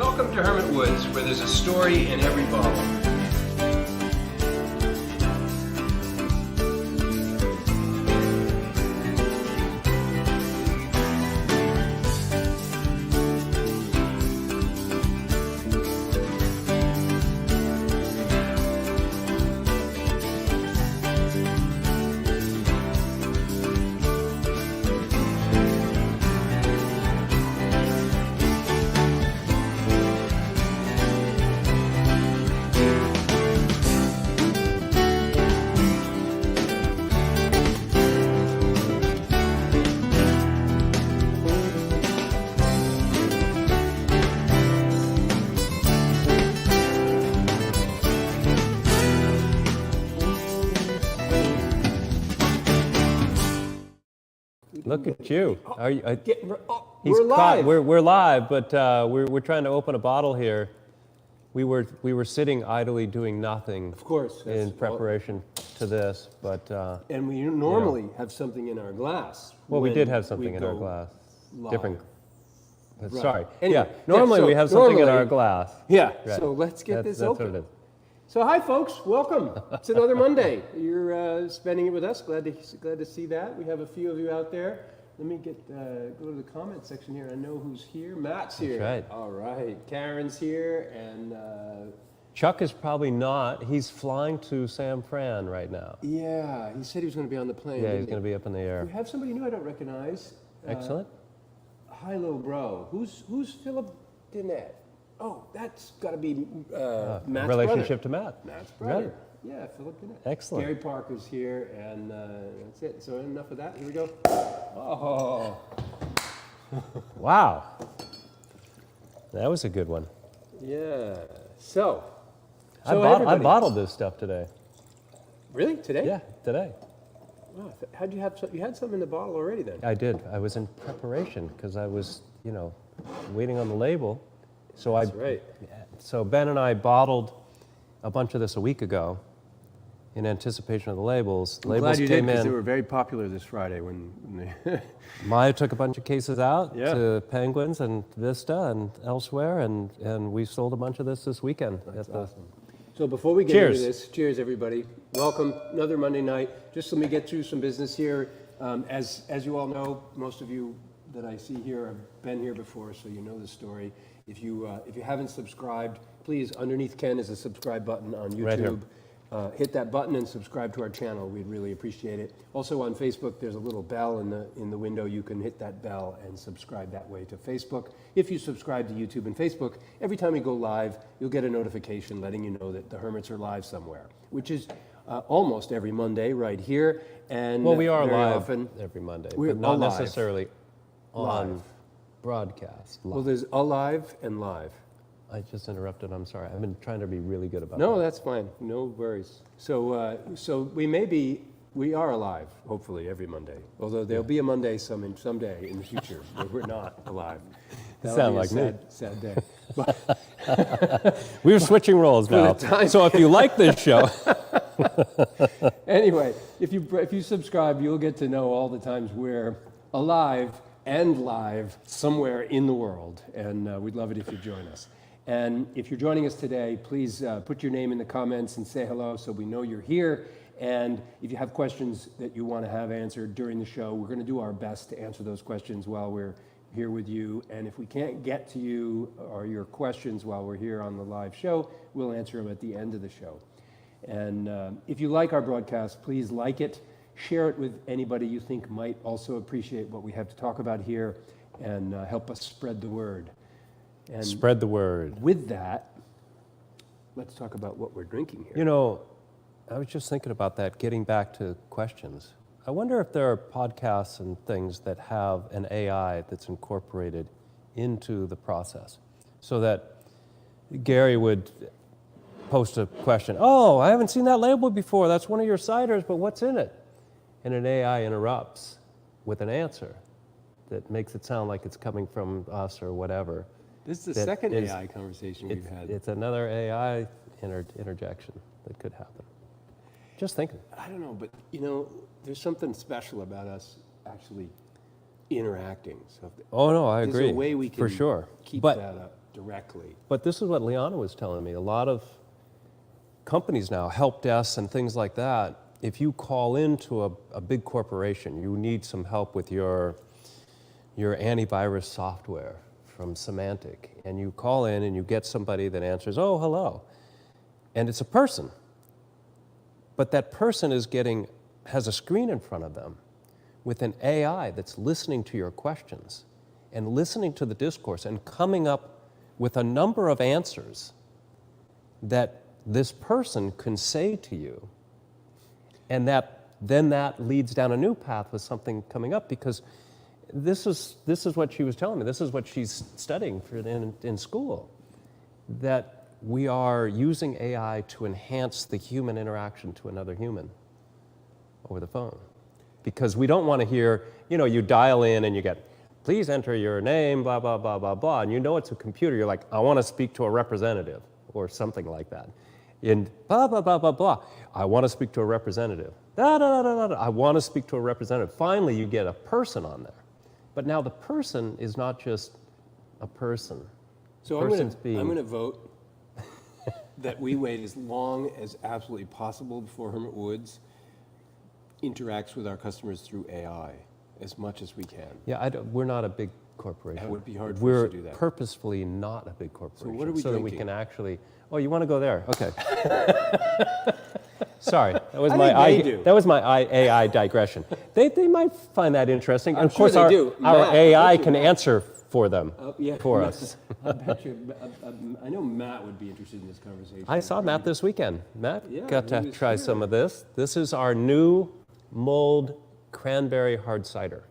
Welcome to Hermit Woods, where there's a story in every bottle. Look at you. Are you he's we're live. We're live, but we're trying to open a bottle here. We were sitting idly doing nothing. Of course. In preparation to this, but and we normally have something in our glass. well, we did have something in our glass. Live. Different. Right. Sorry. Anyway, yeah. Normally so we have something in normally- our glass. Yeah. Right. So let's get this That's open. what it is. So hi, folks. Welcome. It's another Monday. You're spending it with us. Glad to see that. We have a few of you out there. Let me go to the comment section here. I know who's here. Matt's here. That's right. All right. Karen's here, and Chuck is probably not. He's flying to San Fran right now. yeah, he said he was going to be on the plane. Yeah, didn't he's going to be up in the air. We have somebody new I don't recognize. Excellent. Hi, little bro. Who's Philip Dinette? Oh, that's got to be Matt's Relationship brother. to Matt. Matt's brother. Right. Yeah, Philip Dinette. Excellent. Gary Parker's here, and that's it. So enough of that. Here we go. Oh. Wow. That was a good one. Yeah. So I everybody- bottled this stuff today. Really? Today? Yeah, today. Wow. How'd you have some? You had some in the bottle already then? I did. I was in preparation because I was, waiting on the label. So That's right. So Ben and I bottled a bunch of this a week ago in anticipation of the labels. I'm Labels glad you did, came because they in. were very popular this Friday when they Maya took a bunch of cases out Yeah. to Penguins and Vista and elsewhere, and we sold a bunch of this weekend. That's at the- awesome. So before we get Cheers. into this, cheers everybody. Welcome, another Monday night. Just let me get through some business here. As you all know, most of you that I see here have been here before, so you know the story. If you haven't subscribed, please, underneath Ken is a subscribe button on YouTube. Right here. Hit that button and subscribe to our channel. We'd really appreciate it. Also on Facebook, there's a little bell in the window. You can hit that bell and subscribe that way to Facebook. If you subscribe to YouTube and Facebook, every time we go live, you'll get a notification letting you know that the Hermits are live somewhere, which is almost every Monday right here. And Well, we are very live often. every Monday, We're but not alive. necessarily on Live. broadcast. Well, Live. there's alive and live. I just interrupted. I'm sorry. I've been trying to be really good about No, that. that's fine. No worries. So we are alive, hopefully, every Monday. Although there'll be a Monday someday in the future where we're not alive. That'll Sound be like a me. sad day. We're switching roles now. So if you like this show, Anyway, if you subscribe, you'll get to know all the times we're alive and live somewhere in the world, and we'd love it if you join us. And if you're joining us today, please put your name in the comments and say hello so we know you're here. And if you have questions that you want to have answered during the show, we're going to do our best to answer those questions while we're here with you. And if we can't get to you or your questions while we're here on the live show, we'll answer them at the end of the show. And if you like our broadcast, please like it, share it with anybody you think might also appreciate what we have to talk about here, and help us spread the word. And spread the word. with that, let's talk about what we're drinking here. You know, I was just thinking about that, getting back to questions. I wonder if there are podcasts and things that have an AI that's incorporated into the process, so that Gary would post a question. Oh, I haven't seen that label before. That's one of your ciders, but what's in it? And an AI interrupts with an answer that makes it sound like it's coming from us or whatever. This is the that second is- AI conversation we've had. It's another AI interjection that could happen. Just thinking. I don't know, but there's something special about us actually interacting. So Oh no, I agree. there's a way we can for sure. keep But that up. directly. But this is what Liana was telling me. A lot of companies now, help desks and things like that, if you call into a big corporation, you need some help with your antivirus software from Symantec, and you call in and you get somebody that answers, oh, hello. And it's a person. But that person has a screen in front of them with an AI that's listening to your questions and listening to the discourse and coming up with a number of answers that this person can say to you, and then that leads down a new path with something coming up, because this is what she was telling me. This is what she's studying in school, that we are using AI to enhance the human interaction to another human over the phone. Because we don't want to hear, you dial in and you get, please enter your name, blah, blah, blah, blah, blah, and you know it's a computer. You're like, I want to speak to a representative, or something like that. And blah, blah, blah, blah, blah. I want to speak to a representative. Da, da, da, da, da. I want to speak to a representative. Finally, you get a person on there. But now the person is not just a person. So I'm going to vote that we wait as long as absolutely possible before Hermit Woods interacts with our customers through AI as much as we can. Yeah, we're not a big corporation. It would be hard for us to do that. We're purposefully not a big corporation. So what are we drinking? That we can actually, oh, you want to go there? Okay. Sorry, that was my AI digression. They might find that interesting. I'm of sure course, they do. our Matt, AI can answer for them, for us. I bet you. I know Matt would be interested in this conversation. I saw Matt this weekend. Matt got he to was try here. some of this. This is our new mulled cranberry hard cider.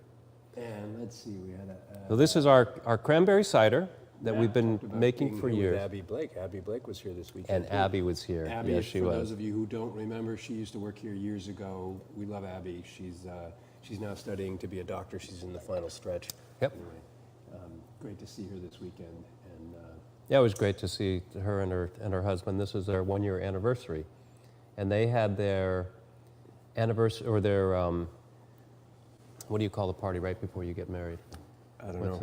And let's see, we had So this is our cranberry cider that Matt we've been talked about making being for here with years. Abby Blake. Abby Blake was here this weekend. And too. Abby was here. Abby, Yes, she for was. those of you who don't remember, she used to work here years ago. We love Abby. She's now studying to be a doctor. She's in the final stretch. Yep. Anyway, great to see her this weekend. And Yeah, it was great to see her and her husband. This was their 1-year anniversary, and they had their anniversary, or their what do you call the party right before you get married? I don't What's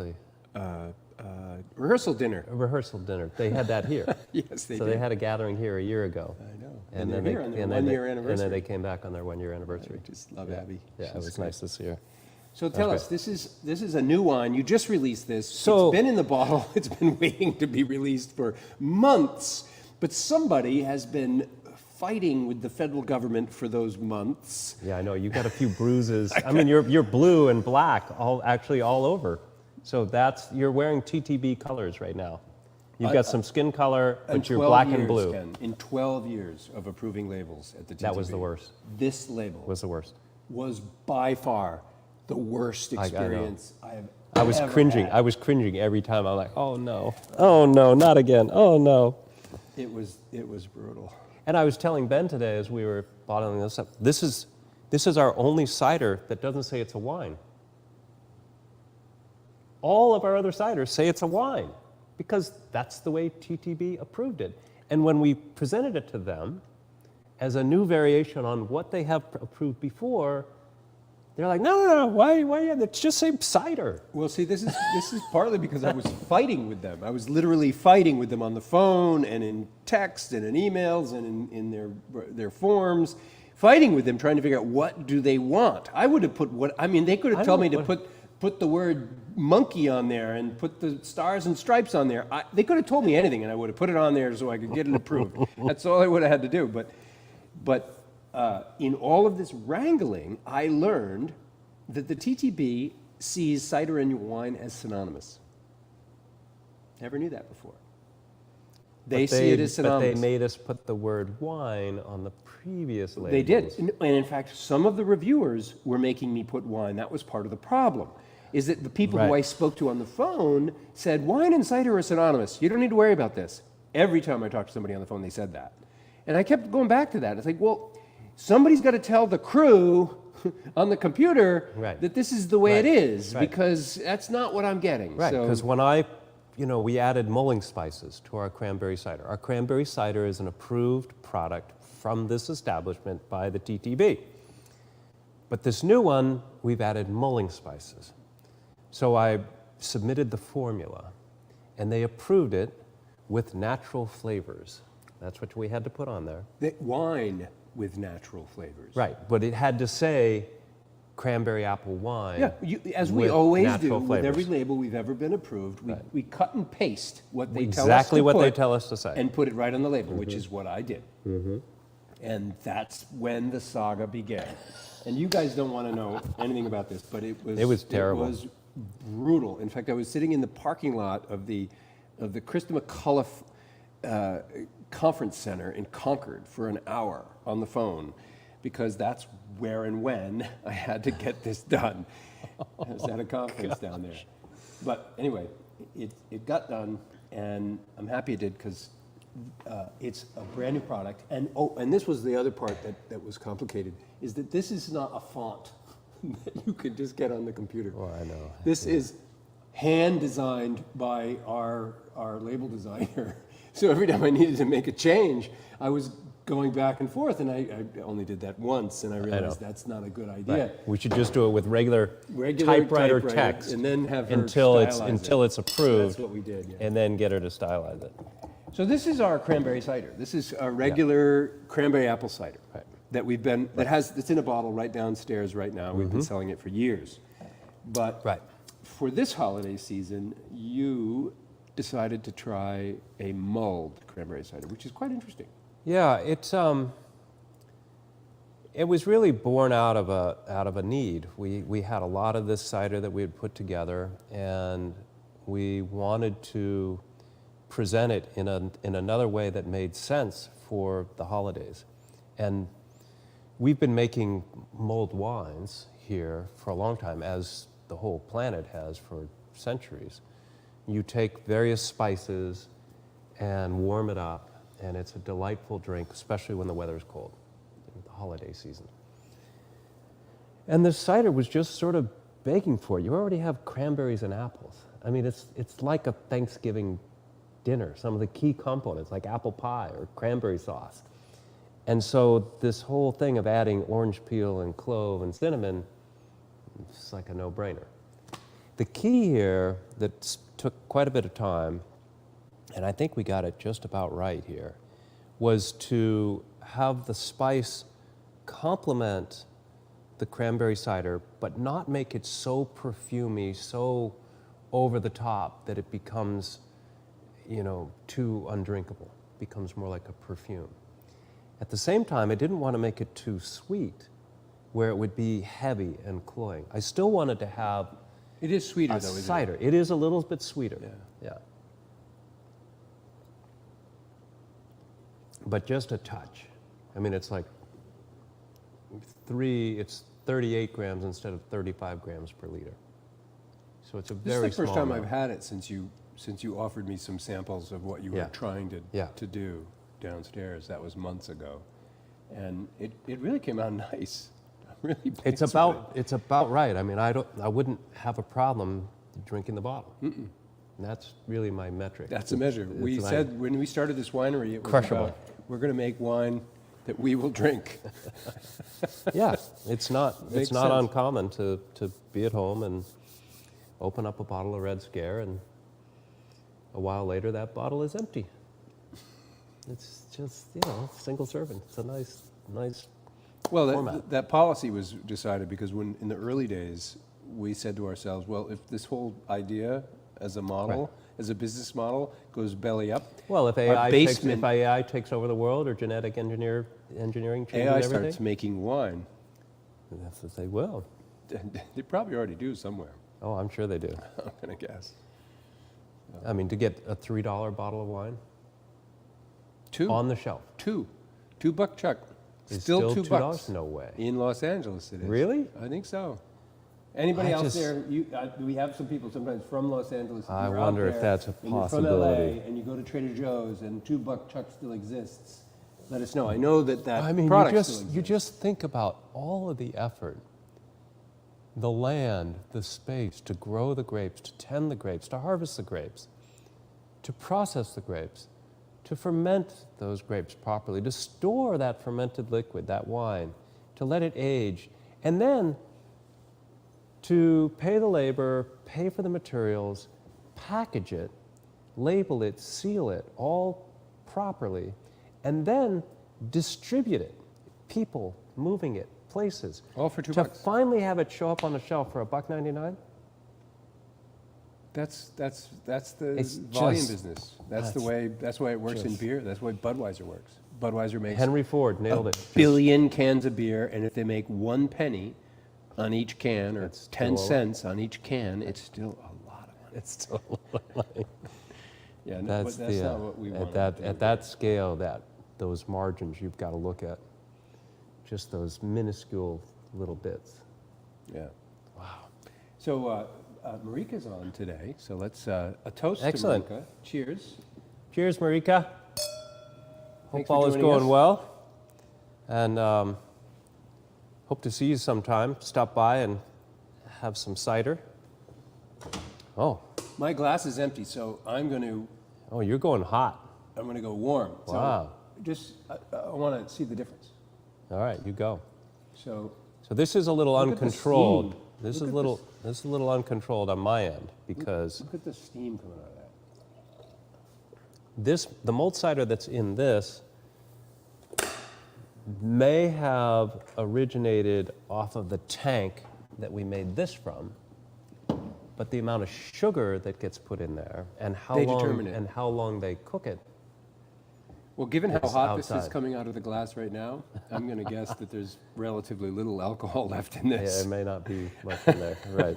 know. Rehearsal dinner. A rehearsal dinner. They had that here. Yes, they So did. they had a gathering here a year ago. I know. And And then they're here on their 1-year anniversary. And then they came back on their 1-year anniversary. I just love Abby. Yeah, it She's was great. nice to see her. So tell us, this is a new wine. You just released this. So- it's been in the bottle. It's been waiting to be released for months. But somebody has been fighting with the federal government for those months. Yeah, I know. You got a few bruises. I mean, you're blue and black, all over. So you're wearing TTB colors right now. You've got some skin color, In but you're 12 black years, and blue. Ken, in 12 years of approving labels at the TTB. That was the worst. This label Was the worst. was by far the worst know. experience I have I was ever cringing. had. I was cringing every time. I'm like, oh no, not again. Oh no. It was brutal. And I was telling Ben today as we were bottling this up, this is our only cider that doesn't say it's a wine. All of our other ciders say it's a wine because that's the way TTB approved it. And when we presented it to them as a new variation on what they have approved before, they're like, no, why, it's just say cider. Well, see, this is partly because I was fighting with them. I was literally fighting with them on the phone and in text and in emails and in their forms, fighting with them, trying to figure out what do they want. I would have put they could have told me to put the word monkey on there and put the stars and stripes on there. They could have told me anything, and I would have put it on there so I could get it approved. That's all I would have had to do. But in all of this wrangling, I learned that the TTB sees cider and wine as synonymous. Never knew that before. They see it as synonymous. But they made us put the word wine on the previous labels. They did. And in fact, some of the reviewers were making me put wine. That was part of the problem. Is that the people who Right. I spoke to on the phone said, wine and cider are synonymous. You don't need to worry about this. Every time I talked to somebody on the phone, they said that. And I kept going back to that. It's like, well, somebody's got to tell the crew on the computer Right. that this is the way Right. it is, Right. because that's not what I'm getting. Right, So- because when we added mulling spices to our cranberry cider. Our cranberry cider is an approved product from this establishment by the TTB. But this new one, we've added mulling spices. So I submitted the formula, and they approved it with natural flavors. That's what we had to put on there. Wine with natural flavors. Right, but it had to say cranberry apple wine. Yeah, as we with always do natural with flavors. every label we've ever been approved, we cut and paste what they tell us Exactly to what they put tell us to say. and put it right on the label, which is what I did. And that's when the saga began. And you guys don't want to know anything about this, but it was terrible. It was brutal. In fact, I was sitting in the parking lot of the Krista McCullough Conference Center in Concord for an hour on the phone, because that's where and when I had to get this done. I was at a conference down there. But anyway, it got done, and I'm happy it did, because it's a brand new product. And and this was the other part that was complicated, is that this is not a font that you could just get on the computer. Oh, I know. This is hand designed by our label designer. So every time I needed to make a change, I was going back and forth, and I only did that once, and I realized that's not a good idea. Right. We should just do it with regular typewriter text, and then have her until stylize it's approved. That's what we did. Yeah. And then get her to stylize it. So this is our cranberry cider. This is our regular cranberry apple cider that we've been it's in a bottle right downstairs right now. We've been selling it for years, but for this holiday season, you decided to try a mulled cranberry cider, which is quite interesting. Yeah, it was really born out of a need. We had a lot of this cider that we had put together, and we wanted to present it in another way that made sense for the holidays. And we've been making mulled wines here for a long time, as the whole planet has for centuries. You take various spices and warm it up, and it's a delightful drink, especially when the weather's cold, in the holiday season. And the cider was just sort of begging for it. You already have cranberries and apples. I mean, it's like a Thanksgiving dinner, some of the key components, like apple pie or cranberry sauce. And so this whole thing of adding orange peel and clove and cinnamon, it's like a no-brainer. The key here that took quite a bit of time, and I think we got it just about right here, was to have the spice complement the cranberry cider, but not make it so perfumey, so over the top that it becomes, too undrinkable, becomes more like a perfume. At the same time, I didn't want to make it too sweet, where it would be heavy and cloying. I still wanted to have It is sweeter, a though, isn't cider. It is a little bit sweeter. Yeah. But just a touch. I mean, it's like it's 38 grams instead of 35 grams per liter. So it's a very small This is the first time amount. I've had it since you offered me some samples of what you were trying to do downstairs. That was months ago. And it really came out nice. I'm really pleased It's about right. I mean, I wouldn't have a problem drinking the bottle. And that's really my metric. That's a measure. We said when we started this winery, it was Crushable. about, we're going to make wine that we will drink. Yeah, it's not Makes sense. uncommon to be at home and open up a bottle of Red Scare, and a while later that bottle is empty. It's just, single serving. It's a nice Well, format. that policy was decided because when in the early days, we said to ourselves, well, if this whole idea as a model, as a business model, goes belly up, Well, if our AI takes over the world, or genetic engineering changes AI everything, starts making wine. that's what they will. They probably already do somewhere, Oh, I'm sure they do. I'm going to guess. I mean, to get a $3 bottle of wine Two. on the shelf. $2 Chuck. Is Still still $2. No way. In Los Angeles it is. Really? I think so. Anybody else just- there? We have some people sometimes from Los Angeles. If I you're out wonder if there that's a and you're possibility. from LA and you go to Trader Joe's and $2 Chuck still exists, let us know. I know that I mean, product still exists. you just think about all of the effort, the land, the space to grow the grapes, to tend the grapes, to harvest the grapes, to process the grapes, to ferment those grapes properly, to store that fermented liquid, that wine, to let it age, and then to pay the labor, pay for the materials, package it, label it, seal it, all properly, and then distribute it. People moving it, places. All for $2. To finally have it show up on the shelf for $1.99. That's the It's volume just- business. That's the way it works in just- beer. That's the way Budweiser works. Budweiser makes Henry Ford nailed a it. billion cans of beer, and if they make 1 penny on each can, or It's 10 still- cents on each can, it's still a lot of money. It's still Yeah, no, that's but that's the not what we want. at that scale, those margins you've got to look at. Just those minuscule little bits. Yeah. Wow. So Marika's on today, so let's a toast Excellent. to Marika. Cheers. Cheers, Marika. Thanks Hope for all is joining going us. well, and hope to see you sometime. Stop by and have some cider. Oh, My glass is empty, so I'm going oh, you're going hot. to go warm. Wow. So just I want to see the difference. All right, you go. So So this is a little Look at the uncontrolled. steam. This is Look a at little. This is a little uncontrolled on my end because look at the steam coming out of that. the mulled cider that's in this may have originated off of the tank that we made this from, but the amount of sugar that gets put in there and how They long determine it. and how long they cook it. Well, given how It's hot this is outside. coming out of the glass right now, I'm going to guess that there's relatively little alcohol left in Yeah, this. it may not be much in there, right?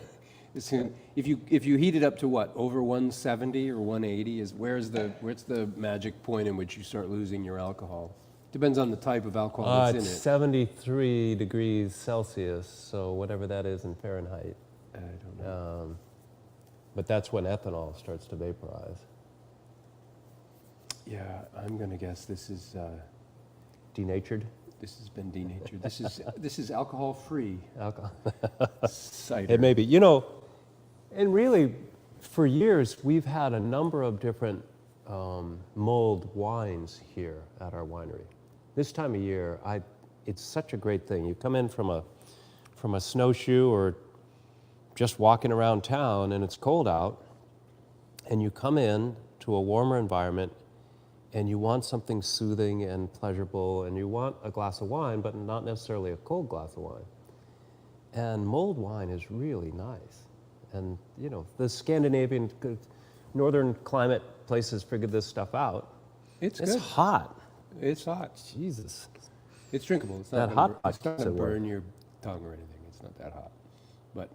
If you heat it up to what, over 170 or 180, where's the magic point in which you start losing your alcohol? Depends on the type of alcohol that's It's in it. 73 degrees Celsius, so whatever that is in Fahrenheit. I don't know. But that's when ethanol starts to vaporize. Yeah, I'm going to guess this is Denatured this has been denatured. This is alcohol-free alcohol. cider. It may be. You know, and really, for years, we've had a number of different mulled wines here at our winery. This time of year, it's such a great thing. You come in from a snowshoe or just walking around town and it's cold out, and you come in to a warmer environment and you want something soothing and pleasurable, and you want a glass of wine, but not necessarily a cold glass of wine. And mulled wine is really nice. And, you know, the Scandinavian, northern climate places figured this stuff out. It's It's good. hot. It's hot. Jesus. It's drinkable. It's That not hot It's not box going to at work. burn your tongue or anything. It's not that hot, but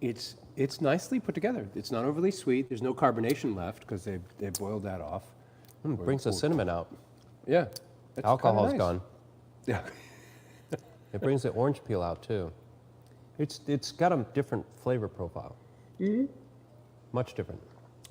it's nicely put together. It's not overly sweet. There's no carbonation left because they boiled that off. Brings the cinnamon out. Yeah, that's kinda Alcohol's nice. gone. Yeah, It brings the orange peel out too. It's got a different flavor profile. Much different.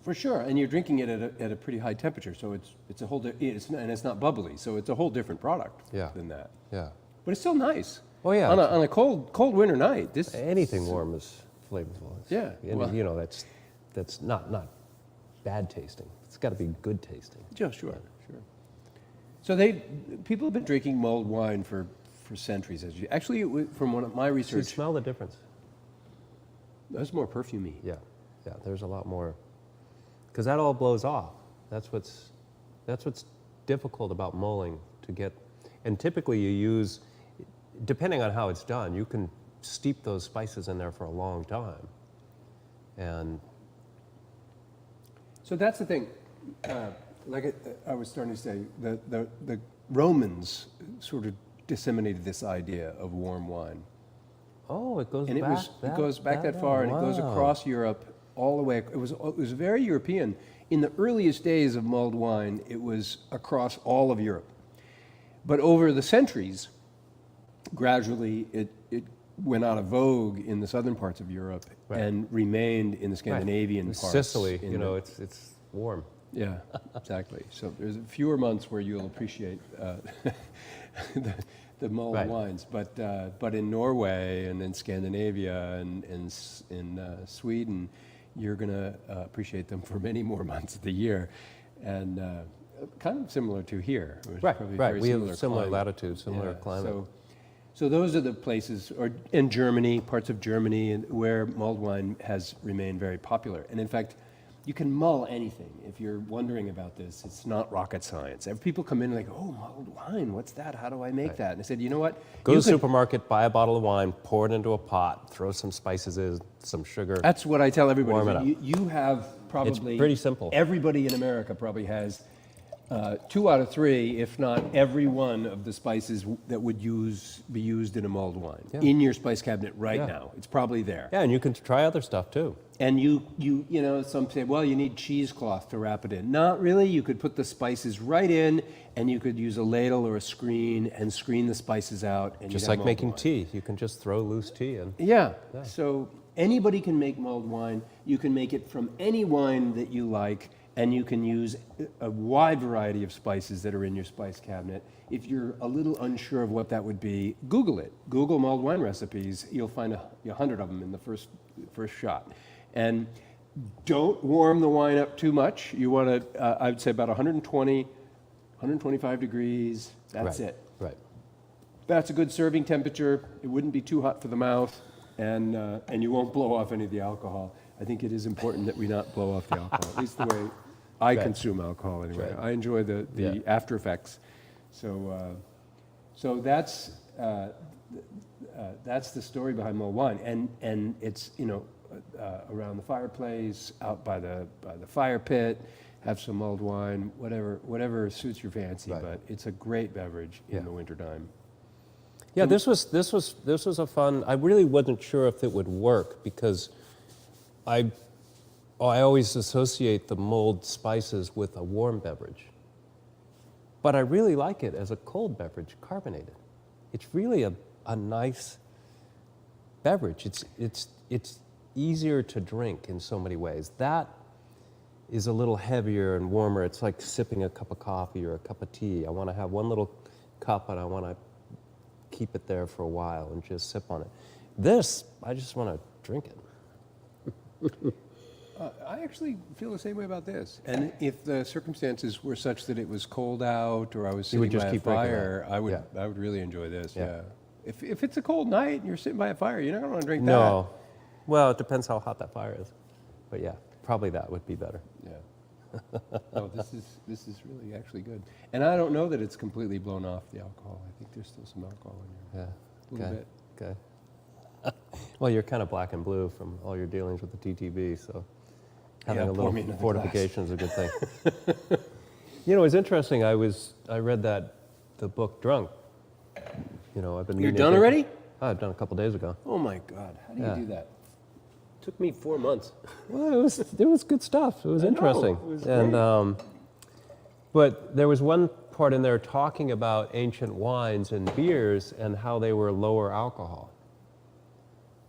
for sure. And you're drinking it at a pretty high temperature, so it's a whole. It's not bubbly, so it's a whole different product Yeah. than that. Yeah. But it's still nice. Oh yeah. On a cold winter night, this Anything warm is flavorful. Yeah, And, well- you know, that's not bad tasting. It's got to be good tasting. Yeah, sure. So people have been drinking mulled wine for centuries. Actually, from one of my So you research, smell the difference. that's more perfumey. Yeah. Yeah. There's a lot more, because that all blows off. That's what's difficult about mulling to get. And typically you use, depending on how it's done, you can steep those spices in there for a long time. And So that's the thing. I was starting to say, the Romans sort of disseminated this idea of warm wine, oh, it goes and back. it goes back that far, and it goes wow. across Europe all the way. It was very European. In the earliest days of mulled wine, it was across all of Europe. But over the centuries, gradually it went out of vogue in the southern parts of Europe Right. and remained in the Scandinavian parts. Sicily, in you know, the- it's warm. Yeah, exactly. So there's fewer months where you'll appreciate the mulled Right. wines, but in Norway and in Scandinavia and in Sweden, you're going to appreciate them for many more months of the year, and kind of similar to here. It was probably very We have similar climate. latitude, similar Yeah, climate. So those are the places, or in Germany, parts of Germany, where mulled wine has remained very popular. And in fact, you can mull anything. If you're wondering about this, it's not rocket science. People come in like, oh, mulled wine, what's that? How do I make that? And I said, you know what? Go to You the can- supermarket, buy a bottle of wine, pour it into a pot, throw some spices in, some sugar. That's what I tell everybody. Warm it So up. you have probably... pretty simple. Everybody in America probably has 2 out of 3, if not every one of the spices that would be used in a mulled wine in your spice cabinet right now. It's probably there. Yeah, and you can try other stuff too. And you know, some say, well, you need cheesecloth to wrap it in. Not really. You could put the spices right in, and you could use a ladle or a screen and screen the spices out. And Just you'd have like mulled making wine. tea. You can just throw loose tea in. Yeah. So anybody can make mulled wine. You can make it from any wine that you like, and you can use a wide variety of spices that are in your spice cabinet. If you're a little unsure of what that would be, Google it. Google mulled wine recipes. You'll find 100 of them in the first shot. And don't warm the wine up too much. You want to, I would say about 120, 125 degrees. That's it. Right. That's a good serving temperature. It wouldn't be too hot for the mouth, and you won't blow off any of the alcohol. I think it is important that we not blow off the alcohol, at least the way I consume alcohol anyway. Right. I enjoy the after effects. So that's the story behind mulled wine, and it's around the fireplace, out by the fire pit. Have some mulled wine, whatever suits your fancy. Right. But it's a great beverage in the wintertime. Yeah, this was a fun. I really wasn't sure if it would work because I always associate the mulled spices with a warm beverage. But I really like it as a cold beverage, carbonated. It's really a nice beverage. It's easier to drink in so many ways. That is a little heavier and warmer. It's like sipping a cup of coffee or a cup of tea. I want to have one little cup and I want to keep it there for a while and just sip on it. This, I just want to drink it. I actually feel the same way about this. And if the circumstances were such that it was cold out or I was You would sitting just by a keep drinking fire, that. I would really enjoy this. Yeah. Yeah. If it's a cold night and you're sitting by a fire, you're not going to want to drink that. No. Well, it depends how hot that fire is. But yeah, probably that would be better. Yeah. No, this is really actually good. And I don't know that it's completely blown off the alcohol. I think there's still some alcohol in here. Yeah. A little bit. Okay. Well, you're kind of black and blue from all your dealings with the TTB, so having a pour little me another fortification is a good thing. It's interesting. I read the book Drunk. I've been. You're meaning done to- already? I've done a couple days ago. Oh my God. How do Yeah. you do that? Took me 4 months. Well, it was good stuff. It was I know, interesting. it was And but there was one part in there talking about ancient wines and beers and how they were lower alcohol.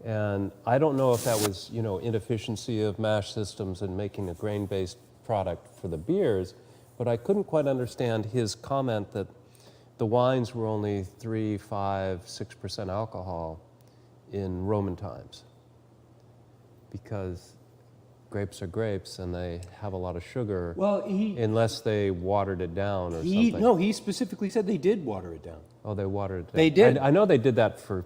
And I don't know if that was, inefficiency of mash systems and making a grain-based product for the beers, but I couldn't quite understand his comment that the wines were only 3, 5, 6% alcohol in Roman times, because grapes are grapes and they have a lot of sugar. Well, unless they watered it down or something. No, he specifically said they did water it down. Oh, they watered it down. They did. I know they did that for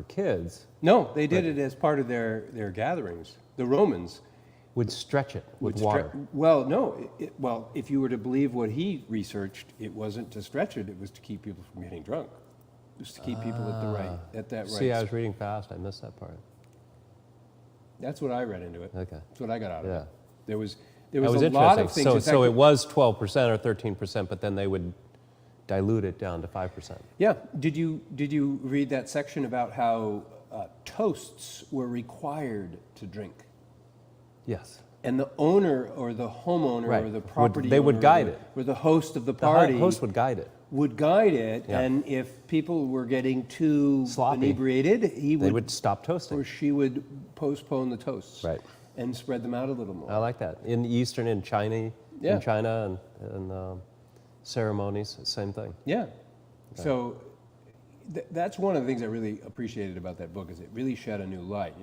kids. No, they did it as part of their gatherings. The Romans Would stretch it with would water. Well, no. Well, if you were to believe what he researched, it wasn't to stretch it. It was to keep people from getting drunk. It was to keep people at that right. See, I was reading fast. I missed that part. That's what I read into it. Okay. That's what I got out of Yeah. it. There was That was a lot of interesting. things. So it was 12% or 13%, but then they would dilute it down to 5%. Yeah. Did you read that section about how toasts were required to drink? Yes. And the owner or the homeowner Right. or the property They would owner guide or it. or the host of the The party host would guide it. would guide it, Yeah. and if people were getting too Sloppy. inebriated, They would would stop toasting. or she would postpone the toasts Right. and spread them out a little more. I like that. In China, Yeah. in China and ceremonies, same thing. Yeah. So that's one of the things I really appreciated about that book is it really shed a new light.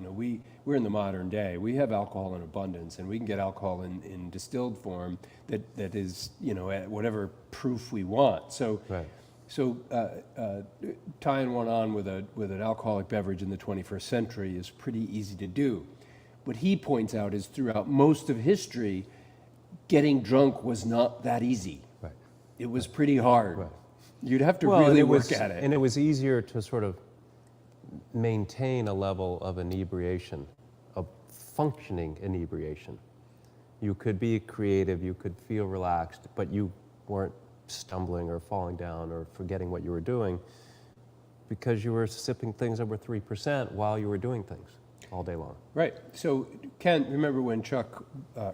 We're in the modern day. We have alcohol in abundance, and we can get alcohol in distilled form that is, at whatever proof we want. So, Right. so tying one on with an alcoholic beverage in the 21st century is pretty easy to do. what he points out is throughout most of history, getting drunk was not that easy. Right. It was pretty hard. Right. You'd have to Well, and really it work was, at it. and it was easier to sort of maintain a level of inebriation, of functioning inebriation. You could be creative, you could feel relaxed, but you weren't stumbling or falling down or forgetting what you were doing because you were sipping things that were 3% while you were doing things all day long. Right. So, Ken, remember when Chuck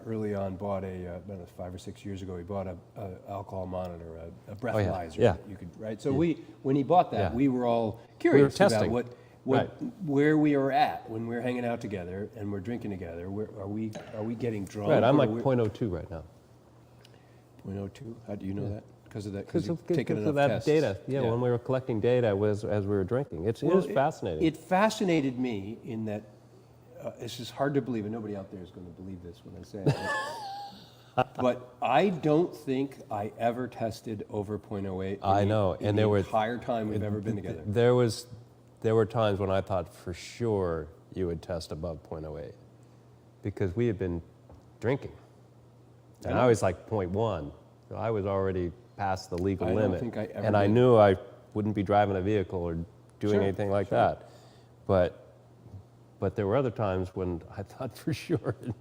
early on bought about 5 or 6 years ago, he bought a alcohol monitor, a breathalyzer. Yeah. That you could, right. So when he bought that, Yeah. we were all curious testing. about where we are at when we're hanging out together and we're drinking together. Where, are we getting drunk? Right, I'm or like 0.02 right now. 0.02. How do you know that? Because of that? Because you've taken of enough that tests. data. Yeah, when we were collecting data as we were drinking. It is fascinating. It fascinated me in that it's just hard to believe, and nobody out there is going to believe this when I say it. But I don't think I ever tested over 0.08. I know, in and the there were entire time we've ever been together. There were times when I thought for sure you would test above 0.08 because we had been drinking. And I was like 0.1, so I was already past the legal I don't limit. think I ever and I did. knew I wouldn't be driving a vehicle or doing Sure, anything like that. But there were other times when I thought for sure. And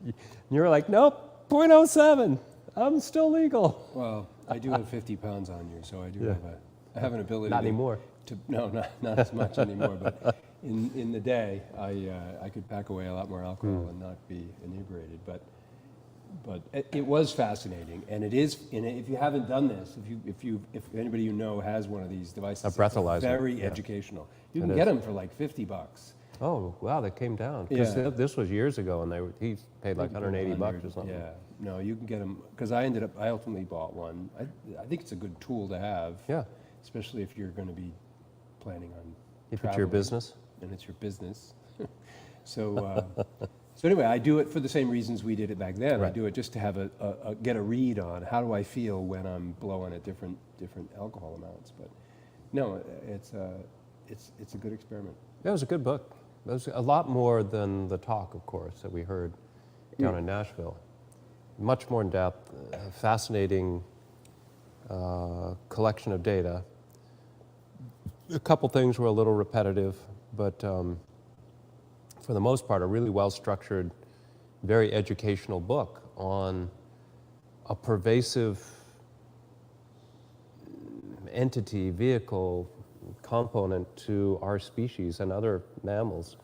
you were like, nope, 0.07, I'm still legal. Well, I do have 50 pounds on you, so I do have an ability. Not anymore. No, not as much anymore. But in the day, I could pack away a lot more alcohol and not be inebriated. But it was fascinating, and it is. And if you haven't done this, if anybody you know has one of these devices, A breathalyzer, it's very yeah. educational. You can It get is. them for like $50. Oh, wow, they came down. Because Yeah. this was years ago, and he paid like 180 bucks or something. Yeah, no, you can get them because I ultimately bought one. I think it's a good tool to have. Yeah. Especially if you're going to be planning on. If it's your traveling, business. and it's your business. So anyway, I do it for the same reasons we did it back then. I Right. do it just to have get a read on how do I feel when I'm blowing at different alcohol amounts. But no, it's a good experiment. It was a good book. It was a lot more than the talk, of course, that we heard down in Nashville. Much more in depth, fascinating collection of data. A couple things were a little repetitive, but for the most part, a really well-structured, very educational book on a pervasive entity, vehicle, component to our species and other mammals.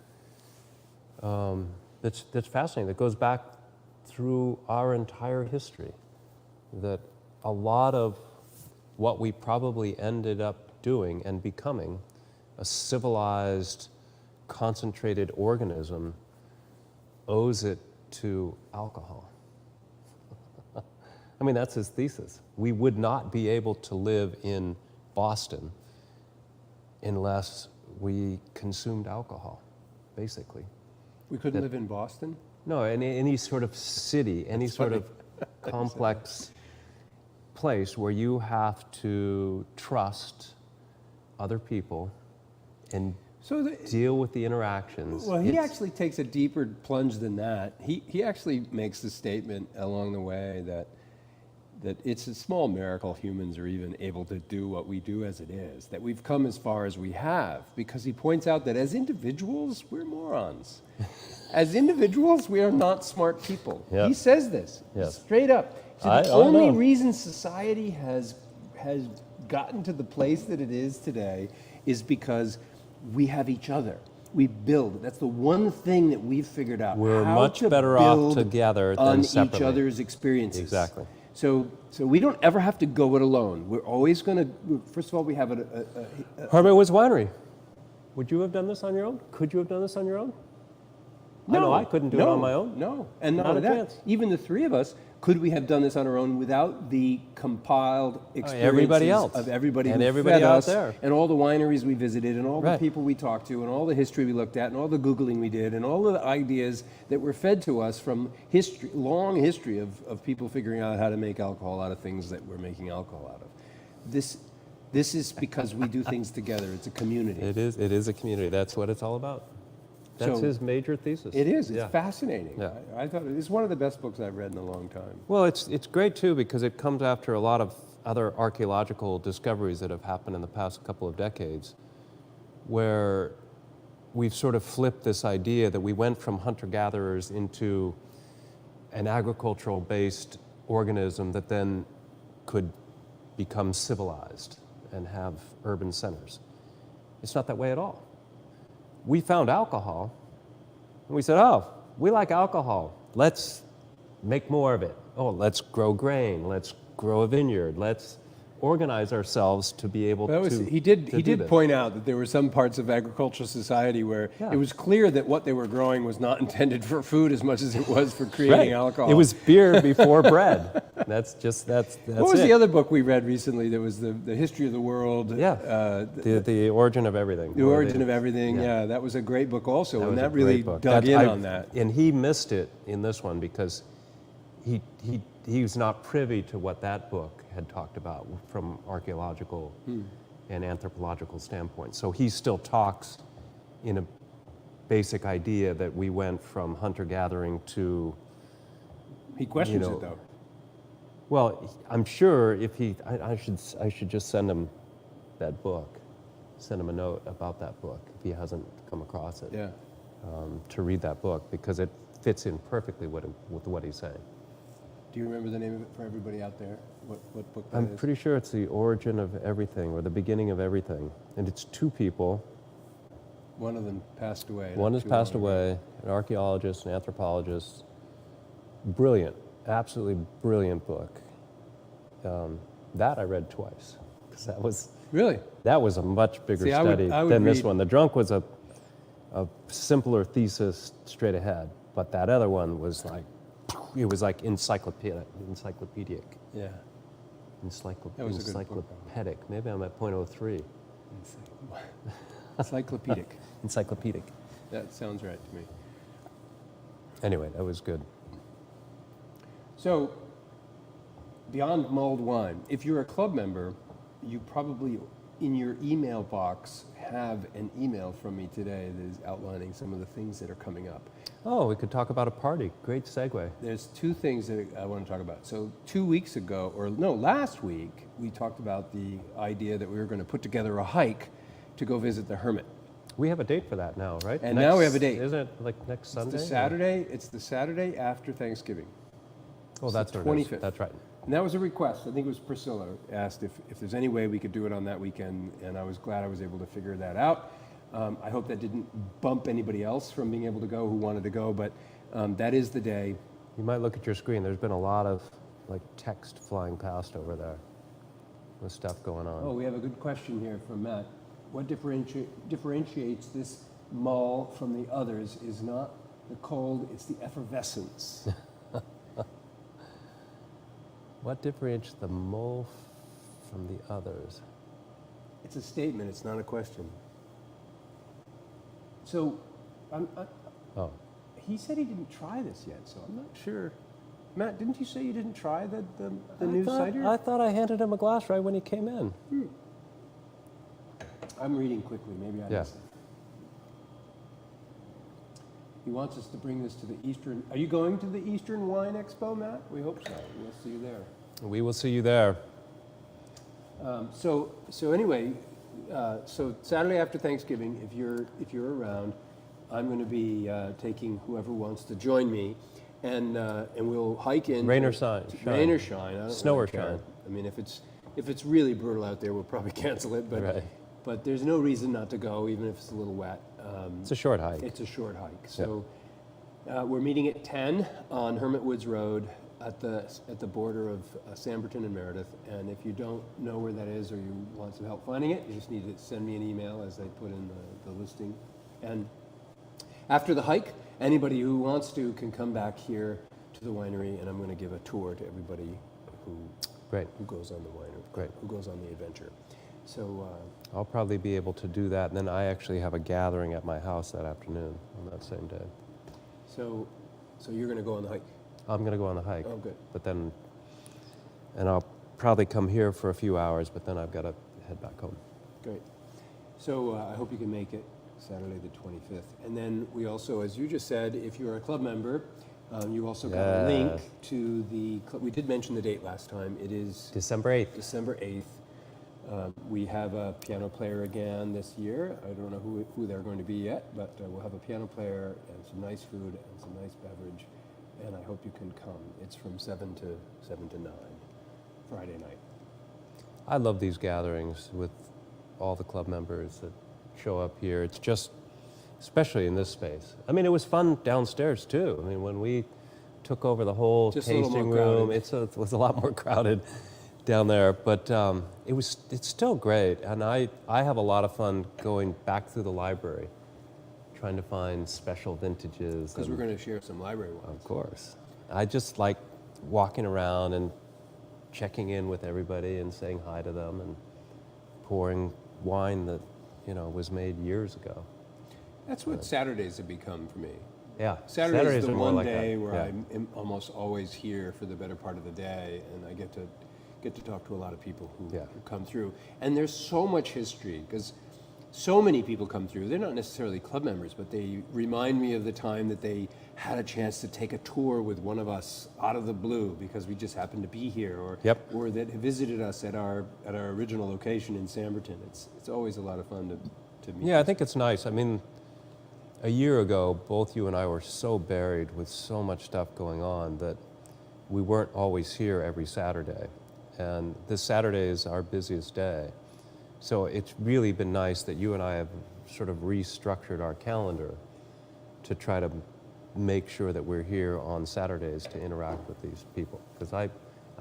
That's fascinating. That goes back through our entire history. That a lot of what we probably ended up doing and becoming, a civilized, concentrated organism, owes it to alcohol. I mean, that's his thesis. We would not be able to live in Boston unless we consumed alcohol, basically. We couldn't live in Boston? No, any sort of city, any sort of complex place where you have to trust other people and deal with the interactions. Well, he actually takes a deeper plunge than that. He actually makes the statement along the way that it's a small miracle humans are even able to do what we do as it is, that we've come as far as we have, because he points out that as individuals, we're morons. As individuals, we are not smart people. Yep. He says this Yes. straight up. So the I only know. reason society has gotten to the place that it is today is because we have each other. We build. That's the one thing that we've figured out. We're how much to better off build together than on each separately. other's experiences. Exactly. So we don't ever have to go it alone. We're always going to. First of all, we have Hermit Woods Winery. Would you have done this on your own? Could you have done this on your own? I know I couldn't do it on my own. No, and not Not only a that, chance. even the three of us, could we have done this on our own without the compiled experiences everybody else. of everybody And who everybody fed out us, there. and all the wineries we visited, and all the Right. people we talked to, and all the history we looked at, and all the Googling we did, and all of the ideas that were fed to us from history, long history of people figuring out how to make alcohol out of things that we're making alcohol out of. This is because we do things together. It's a community. It is a community. That's what it's all about. That's So his major thesis. it is. It's Yeah. fascinating. Yeah. I thought it's one of the best books I've read in a long time. Well, it's great too because it comes after a lot of other archaeological discoveries that have happened in the past couple of decades, where we've sort of flipped this idea that we went from hunter-gatherers into an agricultural-based organism that then could become civilized and have urban centers. It's not that way at all. We found alcohol, and we said, oh, we like alcohol. Let's make more of it. Oh, let's grow grain. Let's grow a vineyard. Let's organize ourselves to be able to He do did this. point out that there were some parts of agricultural society where Yeah. it was clear that what they were growing was not intended for food as much as it was for creating alcohol. It was beer before bread. That's What was it. the other book we read recently that was the history of the world? Yeah. The origin of everything. The Where origin they- of everything. Yeah, that was a great book also, and was a that really great book. dug in on that. And he missed it in this one because he was not privy to what that book had talked about from archaeological and anthropological standpoint. So he still talks in a basic idea that we went from hunter-gathering to, He questions you know, it though. well, I'm sure if I should just send him that book, send him a note about that book if he hasn't come across it, Yeah. to read that book because it fits in perfectly with what he's saying. Do you remember the name of it for everybody out there? What book that I'm is? pretty sure it's the origin of everything or the beginning of everything. And it's two people. One of them passed away. One not has too passed long ago. away, an archaeologist, an anthropologist. Brilliant, absolutely brilliant book. That I read twice. 'Cause Really? that was a much bigger See, I study would than this read- one. The Drunk was a simpler thesis straight ahead, but that other one was like, it was like encyclopedic. Yeah. That was a good book. Encyclopedic. Maybe I'm at .03. Encyclopedic. Encyclopedic. That sounds right to me. Anyway, that was good. So, beyond mulled wine, if you're a club member, you probably in your email box have an email from me today that is outlining some of the things that are coming up. Oh, we could talk about a party. Great segue. There's two things that I want to talk about. So 2 weeks ago, or no, last week, we talked about the idea that we were going to put together a hike to go visit the Hermit. We have a date for that now, right? And now we have a date. Isn't it like next Sunday? It's the Saturday after Thanksgiving. Oh, that's the what it is. 25th. That's right. And that was a request. I think it was Priscilla asked if there's any way we could do it on that weekend, and I was glad I was able to figure that out. I hope that didn't bump anybody else from being able to go who wanted to go, but that is the day. You might look at your screen. There's been a lot of like text flying past over there with stuff going on. Oh, we have a good question here from Matt. What differentiates this mull from the others is not the cold, it's the effervescence. What differentiates the mull from the others? It's a statement, it's not a question. So, Oh, he said he didn't try this yet, so I'm not sure. Matt, didn't you say you didn't try the new cider? I thought I handed him a glass right when he came in. I'm reading quickly, maybe I Yeah. missed it. He wants us to bring this to the Eastern. Are you going to the Eastern Wine Expo, Matt? We hope so. We'll see you there. We will see you there. So anyway, so Saturday after Thanksgiving, if you're around, I'm going to be taking whoever wants to join me, and we'll hike in. Rain or shine. Rain or shine. I don't Snow really or care. shine. I mean, if it's really brutal out there, we'll probably cancel it. But Right. but there's no reason not to go, even if it's a little wet. It's a short hike. It's a short hike. So we're meeting at 10 on Hermit Woods Road at the border of Samberton and Meredith. And if you don't know where that is or you want some help finding it, you just need to send me an email as I put in the listing. And after the hike, anybody who wants to can come back here to the winery, and I'm going to give a tour to everybody Great. who goes on the winery, Great. who goes on the adventure. So I'll probably be able to do that. And then I actually have a gathering at my house that afternoon on that same day. so you're going to go on the hike. I'm going to go on the hike. Oh, good. But then, and I'll probably come here for a few hours, but then I've got to head back home. Great. So I hope you can make it. Saturday the 25th. And then we also, as you just said, if you're a club member, you also got a link to the club. We did mention the date last time. It is December 8th. December 8th. We have a piano player again this year. I don't know who they're going to be yet, but we'll have a piano player and some nice food and some nice beverage, and I hope you can come. It's from 7 to 9, Friday night. I love these gatherings with all the club members that show up here. It's just, especially in this space. I mean, it was fun downstairs too. I mean, when we took over the whole Just a little tasting more room, crowded. it was a lot more crowded down there, but it's still great. And I have a lot of fun going back through the library, trying to find special vintages. Because we're going to share some library wines. Of course. I just like walking around and checking in with everybody and saying hi to them and pouring wine that, was made years ago. That's what Saturdays have become for me. Yeah. Saturday is the are more one like day that. where Yeah. I'm almost always here for the better part of the day, and I get to talk to a lot of people who come through. And there's so much history, because so many people come through. They're not necessarily club members, but they remind me of the time that they had a chance to take a tour with one of us out of the blue because we just happened to be here, or that visited us at our original location in Samberton. It's always a lot of fun to meet. Yeah, I think it's nice. I mean, a year ago, both you and I were so buried with so much stuff going on that we weren't always here every Saturday. And this Saturday is our busiest day. So it's really been nice that you and I have sort of restructured our calendar to try to make sure that we're here on Saturdays to interact with these people. Because I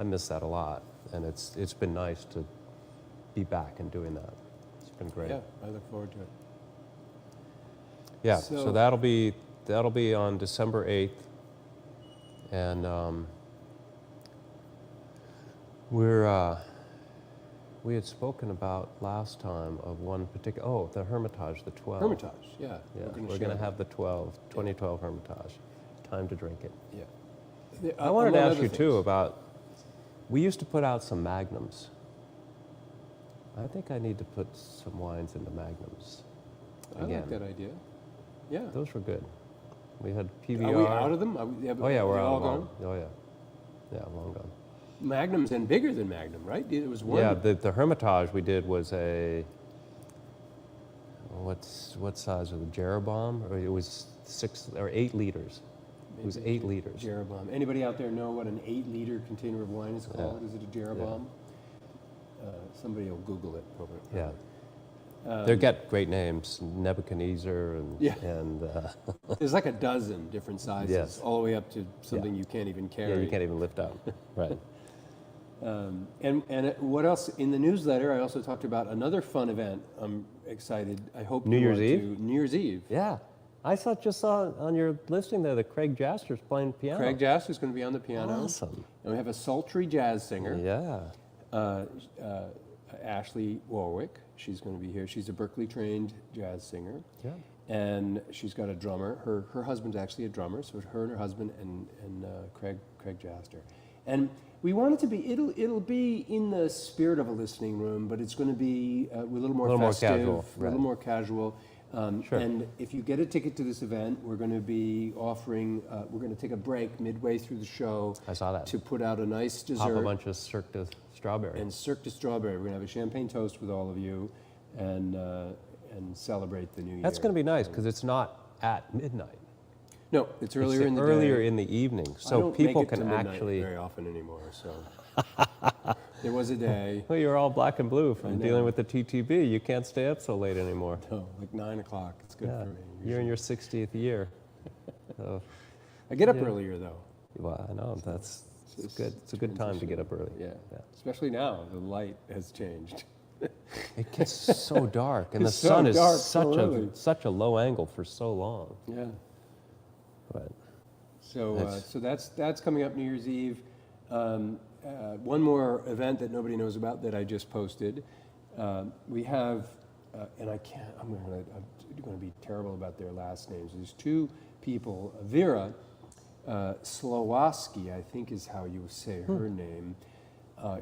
miss that a lot. And it's been nice to be back and doing that. It's been great. Yeah, I look forward to it. Yeah, so that'll be on December 8th. And we had spoken about last time of one particular, the Hermitage, the 12. Hermitage, yeah. Yeah, we're going to have the 2012 Hermitage. Time to drink it. Yeah. I wanted to ask you too about, we used to put out some magnums. I think I need to put some wines into magnums I again. like that idea. Yeah. Those were good. We had PBR. Are we out of them? Oh yeah, we're all out of gone. them. Oh yeah. Yeah, long gone. Magnums and bigger than Magnum, right? It was one. Yeah, the Hermitage we did was a, what size was it, Jeroboam? Or it was 6 or 8 liters. It was 8 liters. Jeroboam. Anybody out there know what an 8-liter container of wine is called? Yeah. Is it a Jeroboam? Somebody will Google it. Probably. Yeah. They get great names, Nebuchadnezzar and There's like a dozen different sizes, Yes. all the way up to something you can't even carry. yeah, you can't even lift up. Right. And what else? In the newsletter, I also talked about another fun event. I'm excited. I hope New you Year's are Eve? too. New Year's Eve. Yeah. I just saw on your listing there that Craig Jaster's playing piano. Craig Jasper's going to be on the piano. Awesome. And we have a sultry jazz singer, Yeah. Ashley Warwick. She's going to be here. She's a Berkeley-trained jazz singer. Yeah. And she's got a drummer. Her husband's actually a drummer, so it's her and her husband and Craig Jaster. And we want it to be, it'll be in the spirit of a listening room, but it's going to be a little more festive, casual, a little more casual. Sure. And if you get a ticket to this event, we're going to be offering, we're going to take a break midway through the show. I saw that. To put out a nice Pop dessert. a bunch of Cirque du Strawberry. And Cirque du Strawberry. We're going to have a champagne toast with all of you and celebrate the new year. That's going to be nice because it's not at midnight. No, it's earlier It's in the day. earlier in the evening, I so don't people make it can to midnight actually. very often anymore. So there was a day. Well, you're all black and blue from know. dealing with the TTB. You can't stay up so late anymore. No, like 9 o'clock. It's good Yeah, for me. you're in your 60th year. So, I get up yeah. earlier though. well, I know it's good. It's a good time to get up early. Yeah. Especially now, the light has changed. It gets so dark, and the It's so sun is dark so early. such a low angle for so long. Yeah. But So that's coming up New Year's Eve. One more event that nobody knows about that I just posted. We have, and I'm going to be terrible about their last names. There's 2 people, Vera Slowaski, I think is how you say her name.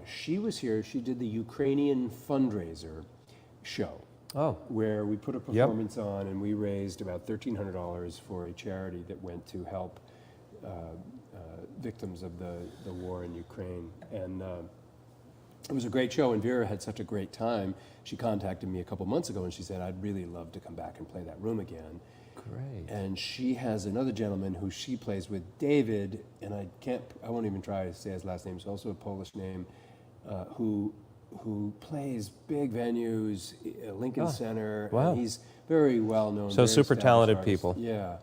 She was here. She did the Ukrainian fundraiser show. Oh, where we put a performance on, and we raised about $1,300 for a charity that went to help victims of the war in Ukraine. And it was a great show, and Vera had such a great time. She contacted me a couple months ago, and she said, I'd really love to come back and play that room again. great. And she has another gentleman who she plays with, David, and I won't even try to say his last name. It's also a Polish name, who plays big venues, Lincoln Center. Wow. And he's very well known. So very super established talented artist. people. Yeah,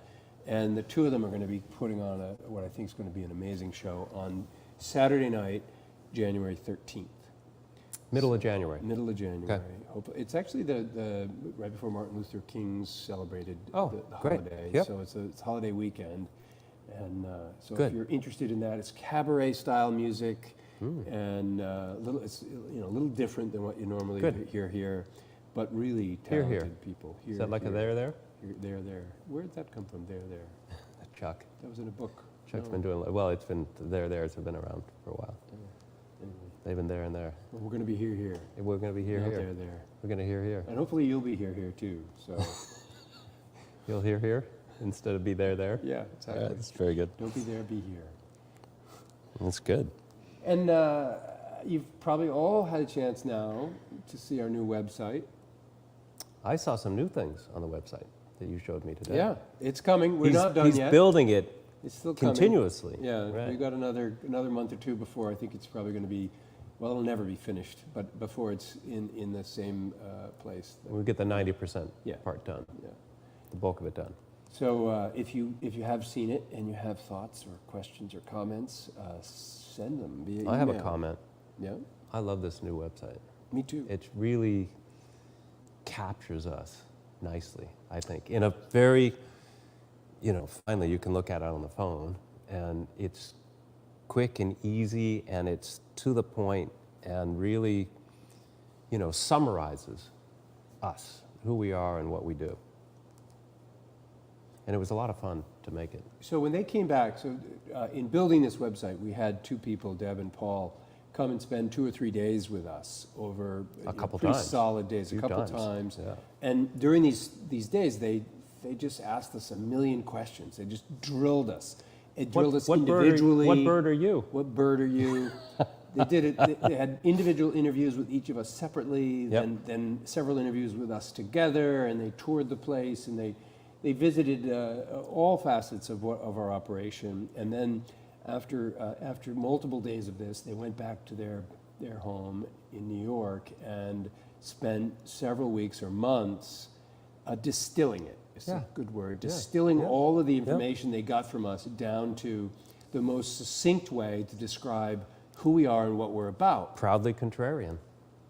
and the two of them are going to be putting on what I think is going to be an amazing show on Saturday night, January 13th. Middle of January. Middle of January. Okay. It's actually the right before Martin Luther King's celebrated the great. holiday. Yep. So it's holiday weekend, and so Good. if you're interested in that, it's cabaret style music, and it's a little different than what you normally Good. hear here, but really Hear, talented hear. people. Is that like a there? There. Where did that come from? There. Chuck. That was in a book. Chuck's No. been doing, well, it's been, there's have been around for a while. Anyway, They've been there and there. well, we're going to be here. We're going to be here, Not here. there. We're going to hear. And hopefully you'll be here too. So You'll hear instead of be there. yeah, exactly. That's very good. Don't be there, be here. That's good. And you've probably all had a chance now to see our new website. I saw some new things on the website that you showed me today. Yeah, it's coming. We're he's, not done he's yet. building it It's still coming. continuously. Yeah, Right. we've got another month or two before. I think it's probably going to be, well, it'll never be finished, but before it's in the same place. We'll get the 90% Yeah. part done, Yeah. the bulk of it done. So if you have seen it and you have thoughts or questions or comments, send them via email. I have a comment. Yeah, I love this new website. me too. It really captures us nicely, I think, in a very, finally you can look at it on the phone, and it's quick and easy, and it's to the point, and really, summarizes us, who we are and what we do. And it was a lot of fun to make it. So when they came back, in building this website, we had two people, Deb and Paul, come and spend 2 or 3 days with us over A couple pretty times. solid days, Few a couple times, times. yeah. And during these days, they just asked us a million questions. They just drilled us. It drilled us individually. What bird are you? What bird are you? They did it. They had individual interviews with each of us separately, Yep. then several interviews with us together, and they toured the place, and they visited all facets of our operation. And then after multiple days of this, they went back to their home in New York and spent several weeks or months distilling it. It's Yeah. a good word. Yeah. Distilling Yeah. all of the information they got from us down to the most succinct way to describe who we are and what we're about. Proudly contrarian.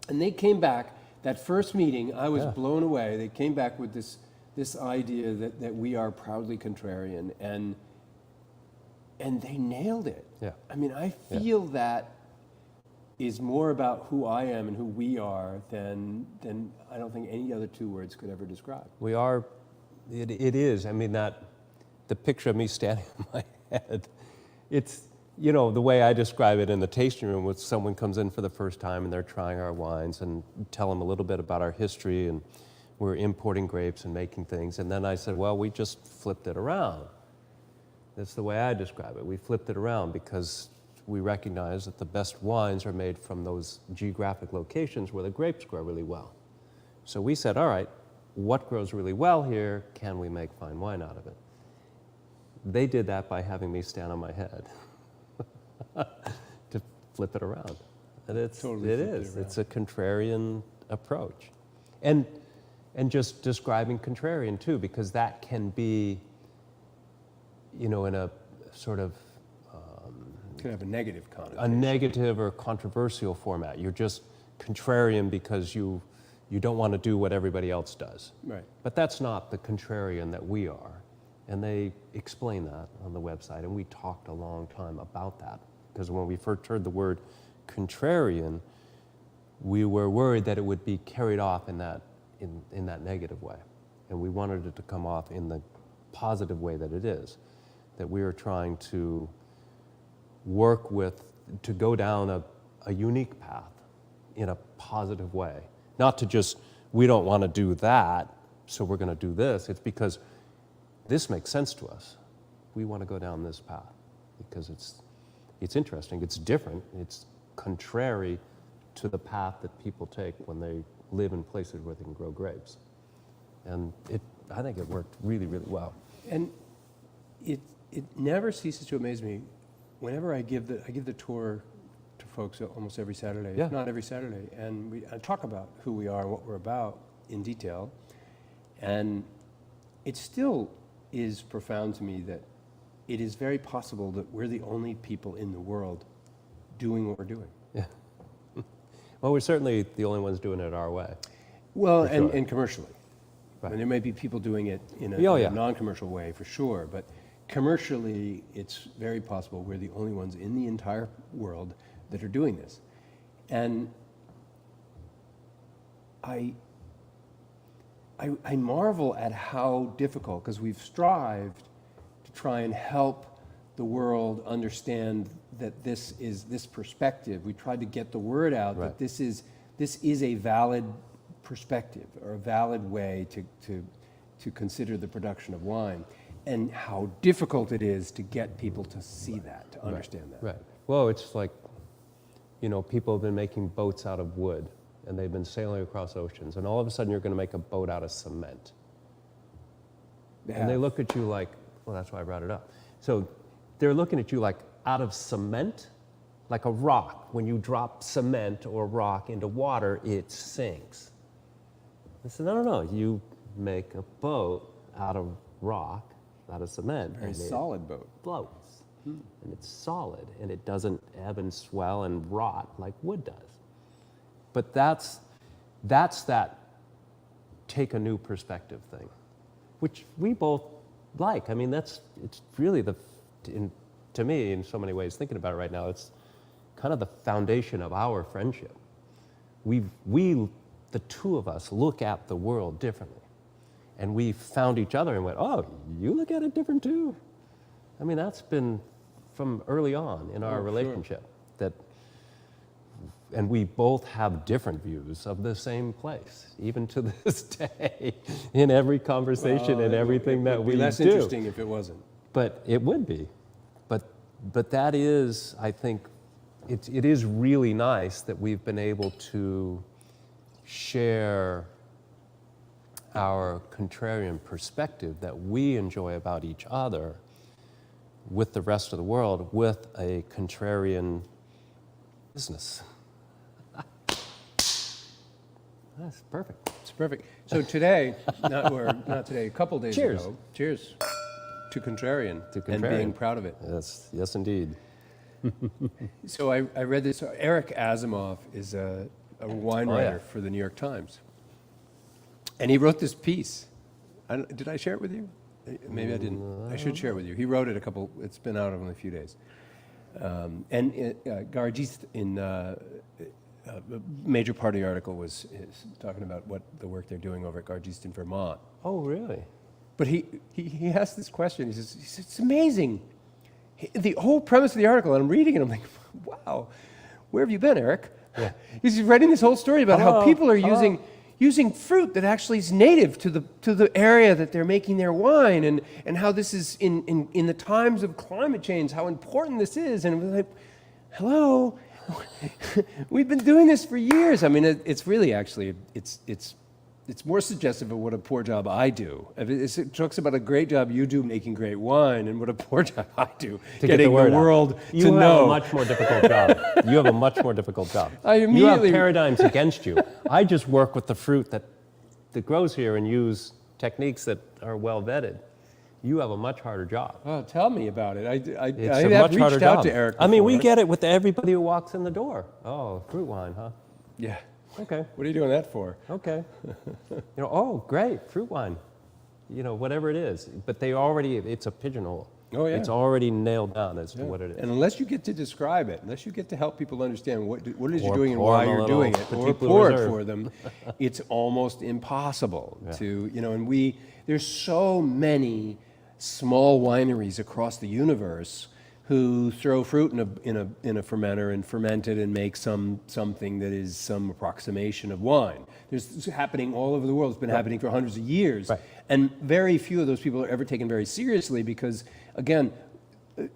And they came back, that first meeting, I was Yeah. blown away. They came back with this idea that we are proudly contrarian, and they nailed it. Yeah. I mean, I feel that is more about who I am and who we are than I don't think any other two words could ever describe. We are, it is, I mean, the picture of me standing on my head, it's, the way I describe it in the tasting room, when someone comes in for the first time and they're trying our wines, and tell them a little bit about our history, and we're importing grapes and making things. And then I said, well, we just flipped it around. That's the way I describe it. We flipped it around because we recognize that the best wines are made from those geographic locations where the grapes grow really well. So we said, all right, what grows really well here? Can we make fine wine out of it? They did that by having me stand on my head to flip it around. And it's a contrarian approach. And just describing contrarian too, because that can be, in a sort of Could have a negative connotation. a negative or controversial format. You're just contrarian because you don't want to do what everybody else does. Right. But that's not the contrarian that we are. And they explain that on the website, and we talked a long time about that. Because when we first heard the word contrarian, we were worried that it would be carried off in that negative way. And we wanted it to come off in the positive way that it is. That we are trying to work with, to go down a unique path in a positive way. Not to just we don't want to do that, so we're going to do this. It's because this makes sense to us. We want to go down this path because it's interesting, it's different, it's contrary to the path that people take when they live in places where they can grow grapes. And I think it worked really, really well. And it never ceases to amaze me. Whenever I give the tour to folks almost every Saturday, Yeah. if not every Saturday, and I talk about who we are and what we're about in detail, and it still is profound to me that it is very possible that we're the only people in the world doing what we're doing. Yeah. Well, we're certainly the only ones doing it our way. Well, For sure. and commercially. Right. And there may be people doing it in Oh, a yeah. non-commercial way, for sure, but commercially, it's very possible we're the only ones in the entire world that are doing this. And I marvel at how difficult, because we've strived to try and help the world understand that this is this perspective. We tried to get the word out Right. that this is a valid perspective or a valid way to consider the production of wine, and how difficult it is to get people to see that, to understand that. Right. Well, it's like, people have been making boats out of wood, and they've been sailing across oceans, and all of a sudden you're going to make a boat out of cement. And they look at you like, well, that's why I brought it up. So they're looking at you like, out of cement? Like a rock. When you drop cement or rock into water, it sinks. I said, no, you make a boat out of rock, out of cement. Very and it solid boat. floats. And it's solid, and it doesn't ebb and swell and rot like wood does. But that's that take a new perspective thing, which we both like. I mean, it's really to me, in so many ways, thinking about it right now, it's kind of the foundation of our friendship. We, the two of us, look at the world differently. And we found each other and went, oh, you look at it different too? I mean, that's been from early on in our relationship. Sure. And we both have different views of the same place, even to this day, in every conversation and everything that we do. It would be less interesting if it wasn't. But it would be. But that is, I think, it is really nice that we've been able to share our contrarian perspective that we enjoy about each other with the rest of the world with a contrarian business. That's perfect. It's perfect. So today, not today, a couple days Cheers. ago, cheers to contrarian, To and contrarian. being proud of it. Yes, indeed. So I read this. Eric Asimov is a wine Oh, writer yeah. for the New York Times. And he wrote this piece. Did I share it with you? Maybe I didn't. I should share it with you. He wrote it it's been out only a few days. Gargis, in a major part of the article is talking about what the work they're doing over at Gargis in Vermont. Oh, really? But he asked this question. He says, it's amazing. The whole premise of the article, and I'm reading it, I'm like, wow, where have you been, Eric? Yeah. He's writing this whole story about how people are using fruit that actually is native to the area that they're making their wine, and how this is in the times of climate change, how important this is. And we're like, hello, we've been doing this for years. I mean, it's really actually it's more suggestive of what a poor job I do. It talks about a great job you do making great wine, and what a poor job I do getting the world to know. You have a much more difficult job. You have a much more difficult job. You have paradigms against you. I just work with the fruit that grows here and use techniques that are well vetted. You have a much harder job. Oh, tell me about it. I It's a have much harder reached out job. to Eric I mean, we before. get it with everybody who walks in the door. Oh, fruit wine, huh? Yeah. Okay. What are you doing that for? Okay. Oh, great, fruit wine. Whatever it is. But it's a pigeonhole. Oh, yeah. It's already nailed down as to what it is. And unless you get to describe it, unless you get to help people understand what it is you're Or doing and pour why them a you're little doing it, Petit or Blue pour it Reserve. for them, it's almost impossible to, and there's so many small wineries across the universe who throw fruit in a fermenter and ferment it and make something that is some approximation of wine. It's happening all over the world. It's been happening for hundreds of years. Right. And very few of those people are ever taken very seriously because, again,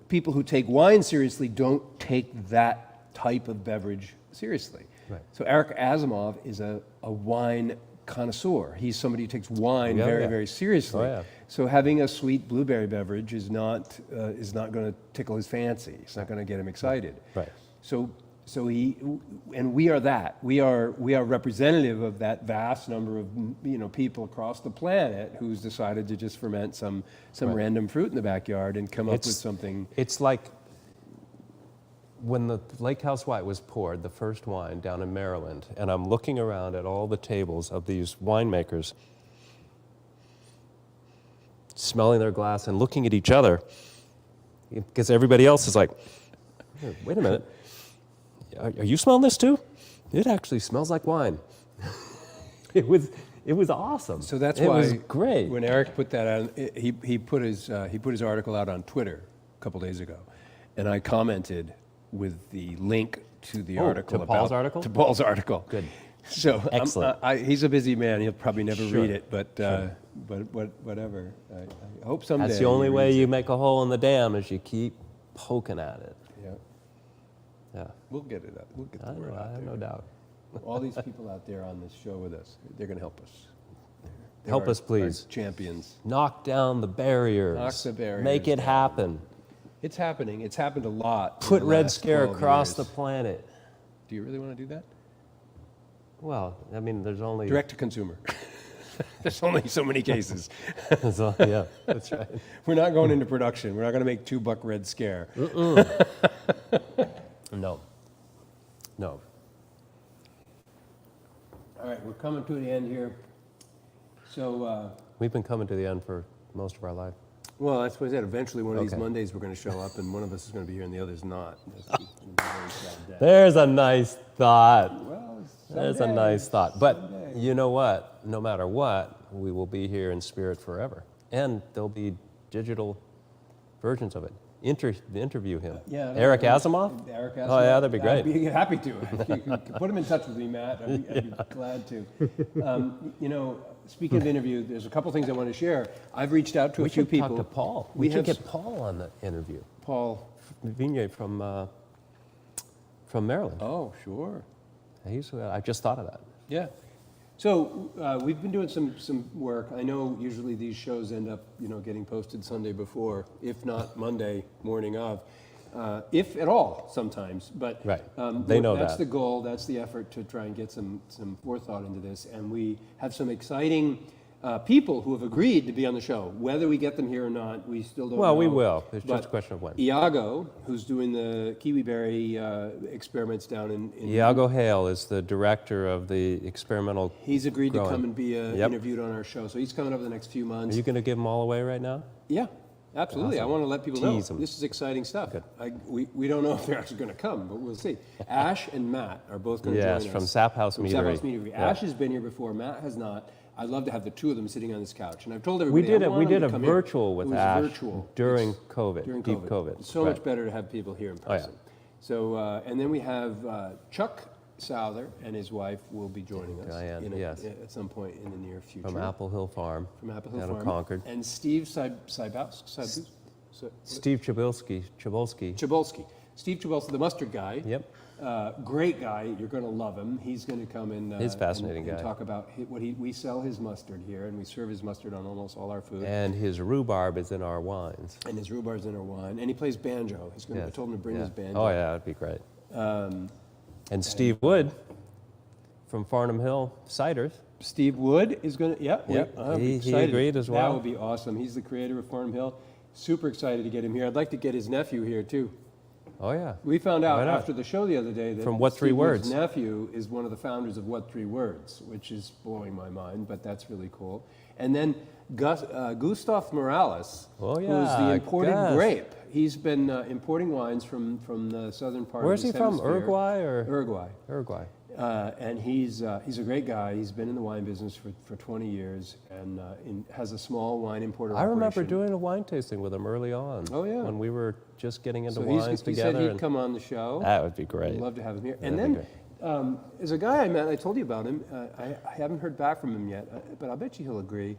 people who take wine seriously don't take that type of beverage seriously. Right. So Eric Asimov is a wine connoisseur. He's somebody who takes wine very seriously. Oh, yeah. So having a sweet blueberry beverage is not going to tickle his fancy. It's not going to get him excited. Right. So we are that. We are representative of that vast number of people across the planet who's decided to just ferment some random fruit in the backyard and come up with something. It's like when the Lake House White was poured, the first wine down in Maryland, and I'm looking around at all the tables of these winemakers, smelling their glass and looking at each other, because everybody else is like, "Hey, wait a minute, are you smelling this too? It actually smells like wine." It was awesome. So that's it why was great. When Eric put that out, he put his article out on Twitter a couple days ago, and I commented with the link to the article. To Paul's article? To Paul's article. Good. So Excellent. He's a busy man. He'll probably never Sure. read it, but whatever. I hope someday. That's the only he way reads you it. make a hole in the dam is you keep poking at it. Yeah, Yeah, we'll get it up. We'll get the I word know, out I have there. no doubt. All these people out there on this show with us, they're going to help us. They're Help us, please. our champions. Knock down the barriers. Knock the barriers Make it down. happen. It's happening. It's happened a lot. in Put the Red last Scare 12 across years. the planet. Do you really want to do that? Well, I mean, there's only... Direct to consumer. There's only so many cases. Yeah, that's right. We're not going into production. We're not going to make $2 Red Scare. No. No. All right, we're coming to the end here. So, We've been coming to the end for most of our life. well, that's what I said. Eventually, one of these Okay. Mondays, we're going to show up, and one of us is going to be here, and the other's not. That's gonna be a very sad day. There's a nice thought. Well, There's a someday, nice thought. But someday. you know what? No matter what, we will be here in spirit forever. And there'll be digital versions of it. Interview him. Yeah, Eric Asimov? Eric Asimov. Oh, yeah, that'd be great. I'd be happy to. You can put him in touch with me, Matt. I'd be glad to. Speaking of interview, there's a couple things I want to share. I've reached out to We a few should people. talk to Paul. We We should have get Paul on the interview. Paul. Vignette from Maryland. Oh, sure. I just thought of that. Yeah. So we've been doing some work. I know usually these shows end up, getting posted Sunday before, if not Monday morning of, if at all sometimes. But Right. They know that's that. the goal. That's the effort to try and get some forethought into this. And we have some exciting people who have agreed to be on the show. Whether we get them here or not, we still don't know. Well, we will. It's just But a question of when. Iago, who's doing the kiwi berry experiments down in Iago Hale is the director of the experimental. He's agreed to growing. come and be Yep. interviewed on our show. So he's coming over the next few Are months. you going to give them all away right now? Yeah, absolutely. Awesome. I want to let people Tease know 'em. this is exciting stuff. Good. We don't know if they're actually going to come, but we'll see. Ash and Matt are both going to Yes, join from us. Sap House From Sap Meadery. House Meadery. Yeah. Ash has been here before. Matt has not. I'd love to have the two of them sitting on this couch. And I've told We everybody did I a want them to come in. virtual with It was Ash virtual. during It's- COVID, during deep COVID. It's so Right. much better to have people here in Oh, yeah. person. So, and then we have Chuck Souther and his wife will be joining us Diane, yes. at some point in the near future. From Apple Hill Farm. From Apple Hill down in Farm. Concord. And Steve Steve Chabolsky. Chabolsky. Steve Chabolsky, the mustard guy. Yep. Great guy. You're going to love him. He's going to come and He's a fascinating and guy. talk about we sell his mustard here, and we serve his mustard on almost all our food. And his rhubarb is in our wines. And his rhubarb's in our wine, and he plays banjo. He's going to. I Yes. told him to bring Yeah. his banjo. Oh, yeah, that'd be great. Um, And Steve Wood from Farnham Hill Ciders. Steve Wood is going to. Yeah. Yep. I'm He excited. agreed as well. That would be awesome. He's the creator of Farm Hill. Super excited to get him here. I'd like to get his nephew here too. Oh, yeah. We found out Why not? after the show the other day that From What Three Steve Wood's Words? nephew is one of the founders of What Three Words, which is blowing my mind, but that's really cool. And then Gustav Morales, Oh, who's yeah, the imported Gus. grape. He's been importing wines from the southern part Where's of he this from? hemisphere. Uruguay or? Uruguay. Uruguay. And he's a great guy. He's been in the wine business for 20 years and has a small wine importer I remember operation. doing a wine tasting with him early on. Oh, yeah. When we were just getting into So wines he together. said he'd come on the show. That would be great. We'd love to have him here. That'd And be then there's a guy I met, I told you about him. I haven't heard back from him yet, but I'll bet you he'll agree.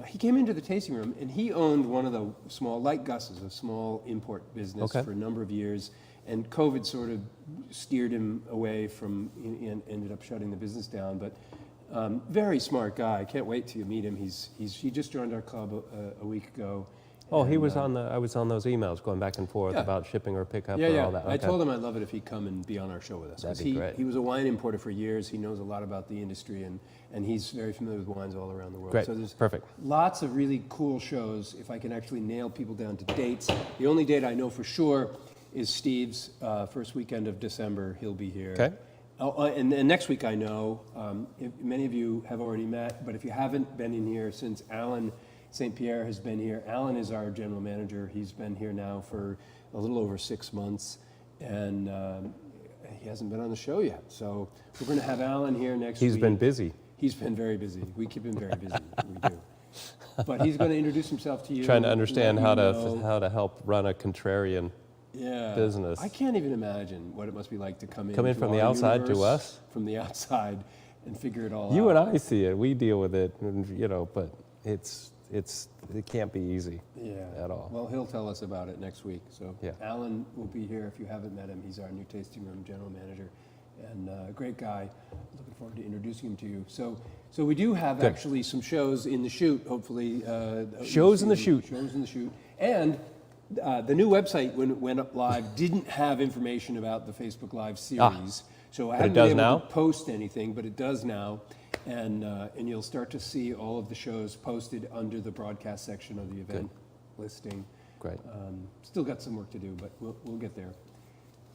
He came into the tasting room, and he owned one of the small, like Gus's, a small import business Okay. for a number of years. And COVID sort of steered him away from, and ended up shutting the business down. But very smart guy. I can't wait till you meet him. He just joined our club a week ago. Oh, he And, was on the. I was on those emails going back and forth Yeah. about shipping or pickup Yeah, or yeah. all that. I Okay. told him I'd love it if he'd come and be on our show with us. That'd 'Cause be great. He was a wine importer for years. He knows a lot about the industry, and he's very familiar with wines all around the world. Great. So there's Perfect. lots of really cool shows. If I can actually nail people down to dates, the only date I know for sure is Steve's first weekend of December. He'll be here. Okay. Oh, and next week I know, many of you have already met, but if you haven't been in here since Alan St. Pierre has been here. Alan is our general manager. He's been here now for a little over 6 months, and he hasn't been on the show yet. So we're going to have Alan here next week. He's been busy. He's been very busy. We keep him very busy. We do. But he's going to introduce himself to you. Trying to understand let how you to know. how to help run a contrarian business. I can't even imagine what it must be like to come in from the our outside to universe, us? from the outside, and figure it all out. You and I see it. We deal with it, and, but it can't be easy at all. Well, he'll tell us about it next week. So Yeah. Alan will be here if you haven't met him. He's our new tasting room general manager, and a great guy. Looking forward to introducing him to you. So we do have Good. actually some shows in the shoot. Hopefully, Shows in the shoot. Shows in the shoot, and. The new website, when it went up live, didn't have information about the Facebook Live series. So I haven't does been able now? to post anything, but it does now. And you'll start to see all of the shows posted under the broadcast section of the event listing. Great. Still got some work to do, but we'll get there.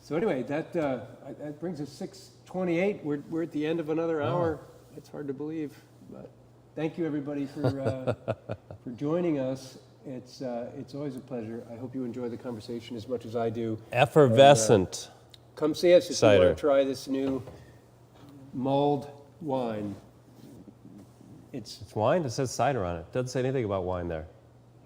So anyway, that brings us 6:28. We're at the end of another hour. It's hard to believe, but thank you everybody for for joining us. It's always a pleasure. I hope you enjoy the conversation as much as I do. Effervescent. Come see us if you Cider. want to try this new mulled wine. It's wine. It says cider on it. Doesn't say anything about wine there.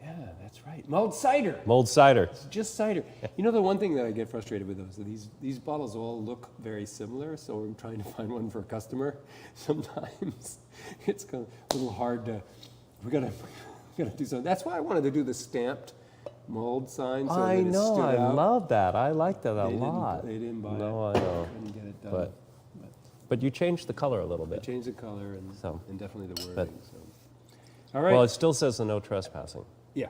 Yeah, that's right. Mulled cider. Mulled cider. It's just cider. You know, the one thing that I get frustrated with those, these bottles all look very similar, so I'm trying to find one for a customer. Sometimes it's kind of a little hard to, we gotta do something. That's why I wanted to do the stamped mold sign. So I that it know. stood I out. love that. I like that a They lot. didn't buy No, it. I know. Couldn't get it done. But But you changed the color a little I bit. changed the color and, So, and definitely the but- wording. So. All right. Well, it still says the no trespassing. Yeah.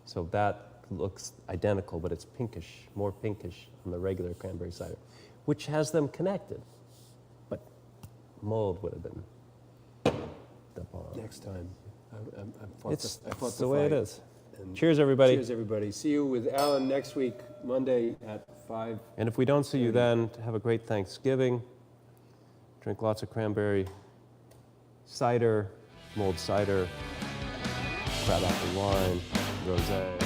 So that looks identical, but it's pinkish, more pinkish on the regular cranberry cider, which has them connected. But mulled would have been the bomb. Next time. I fought It's I fought the way it fight. is. And Cheers, everybody. Cheers, everybody. See you with Alan next week, Monday at 5. And if we don't see you then, have a great Thanksgiving. Drink lots of cranberry cider, mulled cider, crab apple wine, rosé.